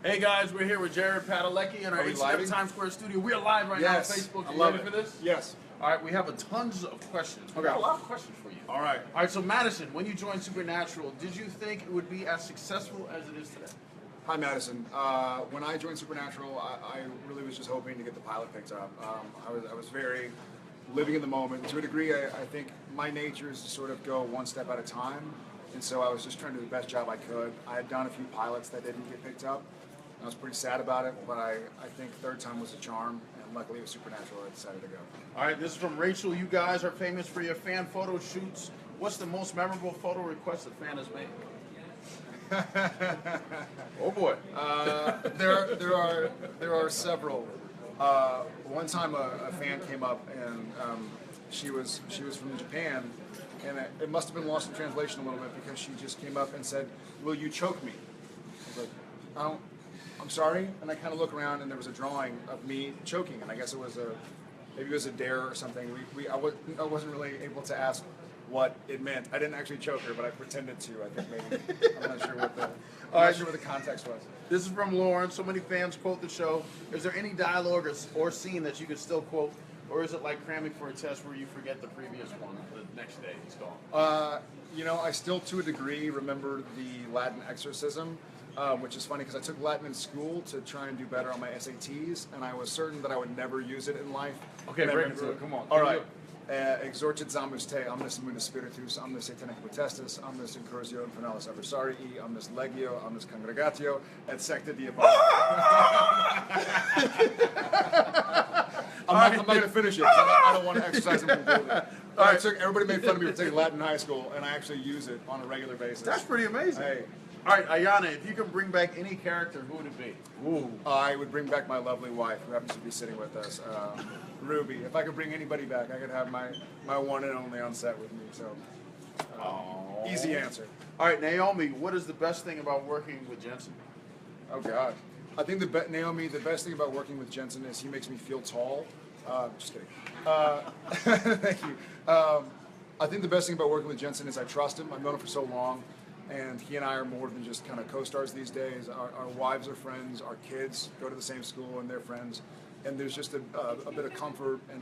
Hey guys, we're here with Jared Padalecki in our HCF Times Square studio. We are live right now on Facebook. You ready for this? Yes. All right, we have tons of questions. We got a lot of questions for you. All right. All right, so Madison, when you joined Supernatural, did you think it would be as successful as it is today? Hi, Madison. When I joined Supernatural, I really was just hoping to get the pilot picked up. I was very living in the moment. To a degree, I think my nature is to sort of go one step at a time. And so I was just trying to do the best job I could. I had done a few pilots that didn't get picked up. I was pretty sad about it, but I think third time was a charm, and luckily it was Supernatural. I decided to go. All right, this is from Rachel. You guys are famous for your fan photo shoots. What's the most memorable photo request a fan has made? Oh boy. There are several. One time a fan came up and she was from Japan, and it must have been lost in translation a little bit because she just came up and said, "Will you choke me?" I was like, I'm sorry, and I kind of look around and there was a drawing of me choking, and I guess maybe it was a dare or something. I wasn't really able to ask what it meant. I didn't actually choke her, but I pretended to. I think maybe. I'm not sure what the context was. This is from Lauren. So many fans quote the show. Is there any dialogue or scene that you could still quote, or is it like cramming for a test where you forget the previous one the next day it's gone? I still, to a degree, remember the Latin Exorcism, which is funny because I took Latin in school to try and do better on my SATs, and I was certain that I would never use it in life. Okay, break it to it. Come on. All right. Exorcizamus te, omnis mundus spiritus, omnis satanic potestas, omnis incursio infernalis adversarii, omnis legio, omnis congregatio, et secta diabolica. I'm not going to finish it. I don't want to exercise them completely. Everybody made fun of me for taking Latin in high school, and I actually use it on a regular basis. That's pretty amazing. Hey. All right, Ayana, if you could bring back any character, who would it be? Ooh. I would bring back my lovely wife, who happens to be sitting with us, Ruby. If I could bring anybody back, I could have my one and only on set with me. So, easy answer. All right, Naomi, what is the best thing about working with Jensen? Oh God, I think Naomi, the best thing about working with Jensen is he makes me feel tall. Just kidding. Thank you. I think the best thing about working with Jensen is I trust him. I've known him for so long. And he and I are more than just kind of co-stars these days. Our wives are friends. Our kids go to the same school, and they're friends. And there's just a bit of comfort and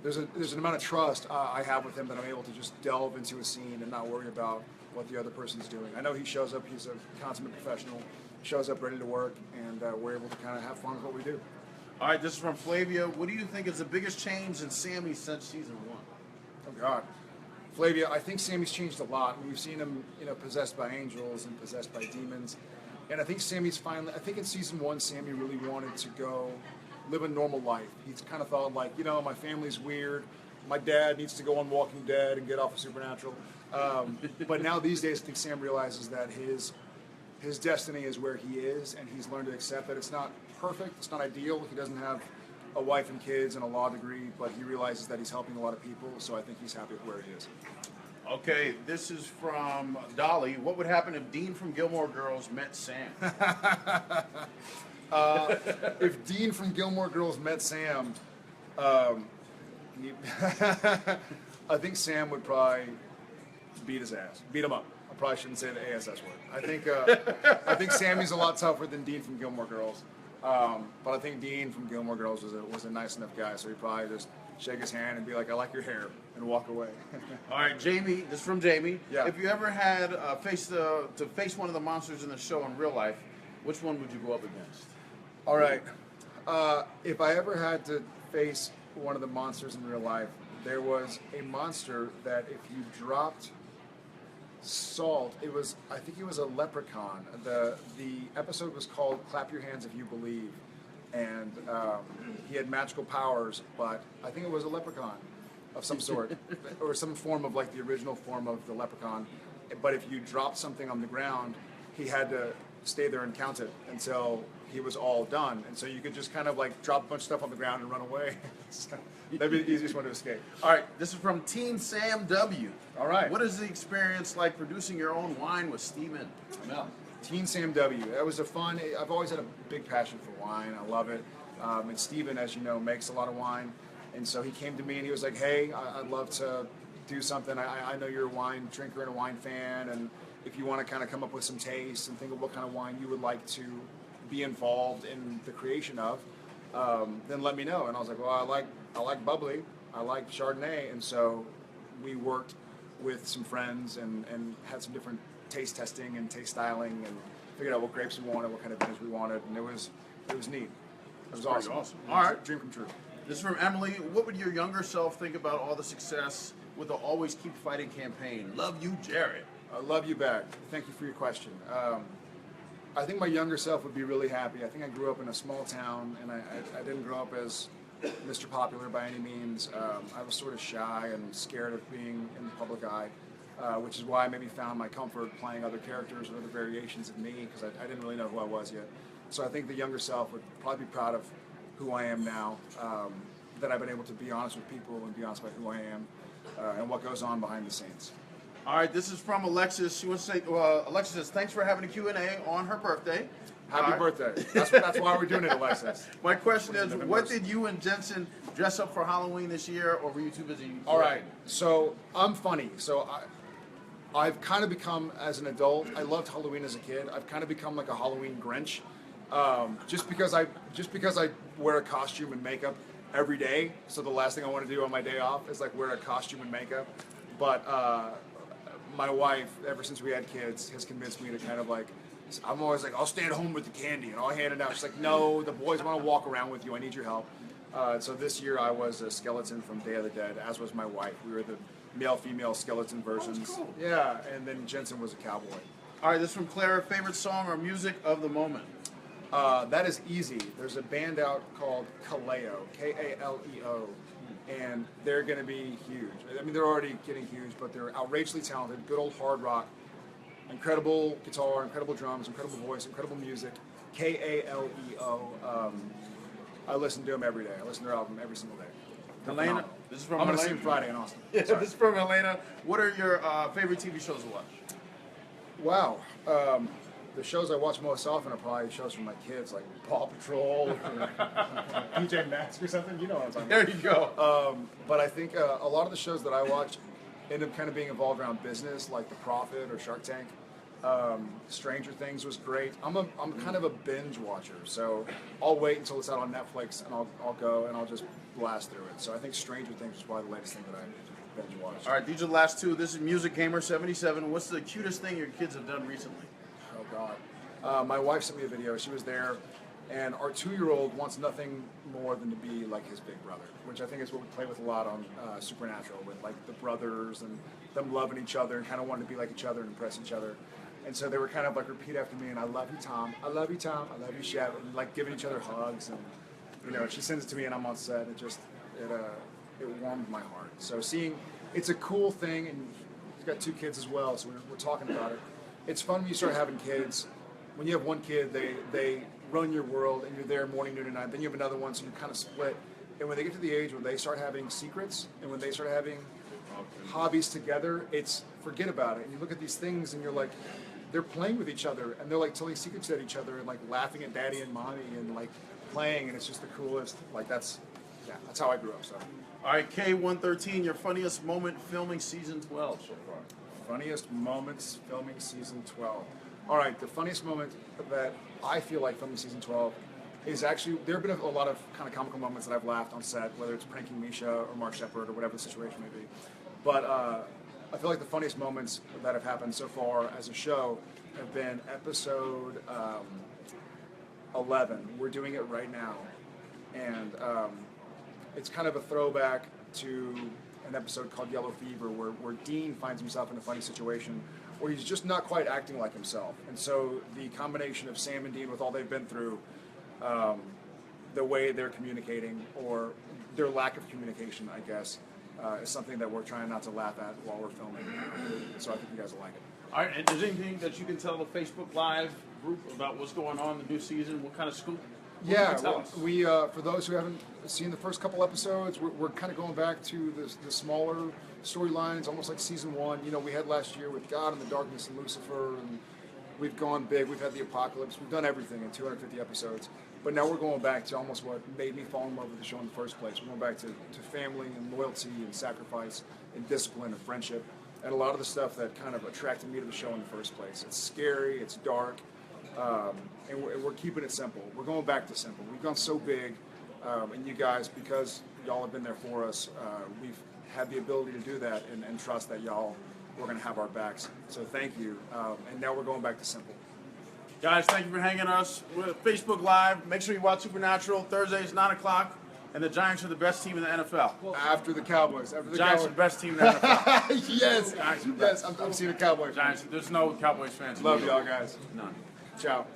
there's an amount of trust I have with him that I'm able to just delve into a scene and not worry about what the other person's doing. I know he shows up. He's a consummate professional. Shows up ready to work, and we're able to kind of have fun with what we do. All right, this is from Flavia. What do you think is the biggest change in Sammy since season 1? Oh God. Flavia, I think Sammy's changed a lot. We've seen him, possessed by angels and possessed by demons. And I think I think in season 1, Sammy really wanted to go live a normal life. He's kind of thought like, my family's weird. My dad needs to go on Walking Dead and get off of Supernatural. But now these days, I think Sam realizes that his destiny is where he is, and he's learned to accept that it's not perfect, it's not ideal. He doesn't have a wife and kids and a law degree, but he realizes that he's helping a lot of people, so I think he's happy with where he is. Okay, this is from Dolly. What would happen if Dean from Gilmore Girls met Sam? If Dean from Gilmore Girls met Sam, I think Sam would probably beat his ass, beat him up. I probably shouldn't say the ASS word. I think Sammy's a lot tougher than Dean from Gilmore Girls. But I think Dean from Gilmore Girls was a nice enough guy, so he'd probably just shake his hand and be like, "I like your hair," and walk away. All right, Jamie. This is from Jamie. Yeah. If you ever had to face one of the monsters in the show in real life, which one would you go up against? All right. If I ever had to face one of the monsters in real life, there was a monster that if you dropped salt, I think it was a leprechaun. The episode was called "Clap Your Hands If You Believe," and he had magical powers, but I think it was a leprechaun of some sort, or some form of like the original form of the leprechaun. But if you dropped something on the ground, he had to stay there and count it until he was all done. And so you could just kind of like drop a bunch of stuff on the ground and run away. So that'd be the easiest one to escape. All right, this is from Team Sam W. All right. What is the experience like producing your own wine with Steven? Mel. Teen Sam W. That was I've always had a big passion for wine. I love it. And Steven, as you know, makes a lot of wine. And so he came to me and he was like, "Hey, I'd love to do something. I know you're a wine drinker and a wine fan, and if you want to kind of come up with some tastes and think of what kind of wine you would like to be involved in the creation of, then let me know. And I was like, well, I like bubbly, I like Chardonnay, and so we worked with some friends and had some different taste testing and taste styling and figured out what grapes we wanted, what kind of vintage we wanted, and it was neat. It was awesome. All right. Dream come true. This is from Emily. What would your younger self think about all the success with the Always Keep Fighting campaign? Love you, Jared. I love you back. Thank you for your question. I think my younger self would be really happy. I think I grew up in a small town, and I didn't grow up as Mr. Popular by any means. I was sort of shy and scared of being in the public eye, which is why I maybe found my comfort playing other characters or other variations of me, because I didn't really know who I was yet. So I think the younger self would probably be proud of who I am now, that I've been able to be honest with people and be honest about who I am and what goes on behind the scenes. All right, this is from Alexis. She wants to say, Alexis says, thanks for having a Q&A on her birthday. Happy birthday. That's why we're doing it, Alexis. My question is, what did you and Jensen dress up for Halloween this year, or were you too busy? All right, so I'm funny. So I've kind of become, as an adult, I loved Halloween as a kid. I've kind of become like a Halloween Grinch. Just because I wear a costume and makeup every day, so the last thing I want to do on my day off is like wear a costume and makeup. But my wife, ever since we had kids, has convinced me to kind of like, I'm always like, I'll stay at home with the candy and I'll hand it out. She's like, no, the boys want to walk around with you. I need your help. So this year I was a skeleton from Day of the Dead, as was my wife. We were the male-female skeleton versions. Oh, that's cool. Yeah, and then Jensen was a cowboy. All right, this is from Clara. Favorite song or music of the moment? That is easy. There's a band out called Kaleo, K-A-L-E-O, and they're going to be huge. I mean, they're already getting huge, but they're outrageously talented, good old hard rock, incredible guitar, incredible drums, incredible voice, incredible music, K-A-L-E-O. I listen to them every day. I listen to their album every single day. They're Elena, phenomenal. this is from I'm going to Elena. see them Friday in Austin. Yeah, Sorry. this is from Elena. What are your favorite TV shows to watch? Wow. The shows I watch most often are probably shows from my kids, like Paw Patrol or DJ Maxx or something. You know what I'm talking about. There you go. But I think a lot of the shows that I watch end up kind of being involved around business, like The Profit or Shark Tank. Stranger Things was great. I'm kind of a binge watcher, so I'll wait until it's out on Netflix and I'll go and I'll just blast through it. So I think Stranger Things is probably the latest thing that I binge watched. All right, these are the last two. This is Music Gamer 77. What's the cutest thing your kids have done recently? Oh God. My wife sent me a video. She was there, and our 2-year-old wants nothing more than to be like his big brother, which I think is what we play with a lot on Supernatural, with like the brothers and them loving each other and kind of wanting to be like each other and impress each other. And so they were kind of like repeat after me, and I love you, Tom. I love you, Tom. I love you, Chef. And like giving each other hugs, and you know, she sends it to me, and I'm on set. It warmed my heart. So it's a cool thing, and he's got 2 kids as well, so we're talking about it. It's fun when you start having kids. When you have one kid, they run your world, and you're there morning, noon, and night. Then you have another one, so you kind of split. And when they get to the age where they start having secrets, and when they start having hobbies together, it's forget about it. And you look at these things, and you're like, they're playing with each other, and they're like telling secrets at each other, and like laughing at daddy and mommy, and like playing, and it's just the coolest. Like that's how I grew up. So. All right, K113, your funniest moment filming season 12 so far. Funniest moments filming season 12. All right, the funniest moment that I feel like filming season 12 is actually, there have been a lot of kind of comical moments that I've laughed on set, whether it's pranking Misha or Mark Shepard or whatever the situation may be. But I feel like the funniest moments that have happened so far as a show have been episode 11. We're doing it right now. And it's kind of a throwback to an episode called Yellow Fever where Dean finds himself in a funny situation where he's just not quite acting like himself. And so the combination of Sam and Dean, with all they've been through, the way they're communicating, or their lack of communication, I guess, is something that we're trying not to laugh at while we're filming. So I think you guys will like it. All right, and is there anything that you can tell the Facebook Live group about what's going on in the new season? What kind of scoop? Yeah, we for those who haven't seen the first couple episodes, we're kind of going back to the smaller storylines, almost like season 1. You know, we had last year with God and the Darkness and Lucifer, and we've gone big. We've had the Apocalypse. We've done everything in 250 episodes. But now we're going back to almost what made me fall in love with the show in the first place. We're going back to family and loyalty and sacrifice and discipline and friendship. and a lot of the stuff that kind of attracted me to the show in the first place. It's scary, it's dark, and we're keeping it simple. We're going back to simple. We've gone so big, and you guys, because y'all have been there for us, we've had the ability to do that and trust that y'all, we're going to have our backs. So thank you, and now we're going back to simple. Guys, thank you for hanging us. We're at Facebook Live. Make sure you watch Supernatural Thursdays, 9 o'clock. And the Giants are the best team in the NFL. After the Cowboys. After the Giants are the best team in the NFL. Yes. Giants are the Yes. best. I'm seeing the Cowboys. Giants. There's no Cowboys fans. Love y'all guys. None. Ciao.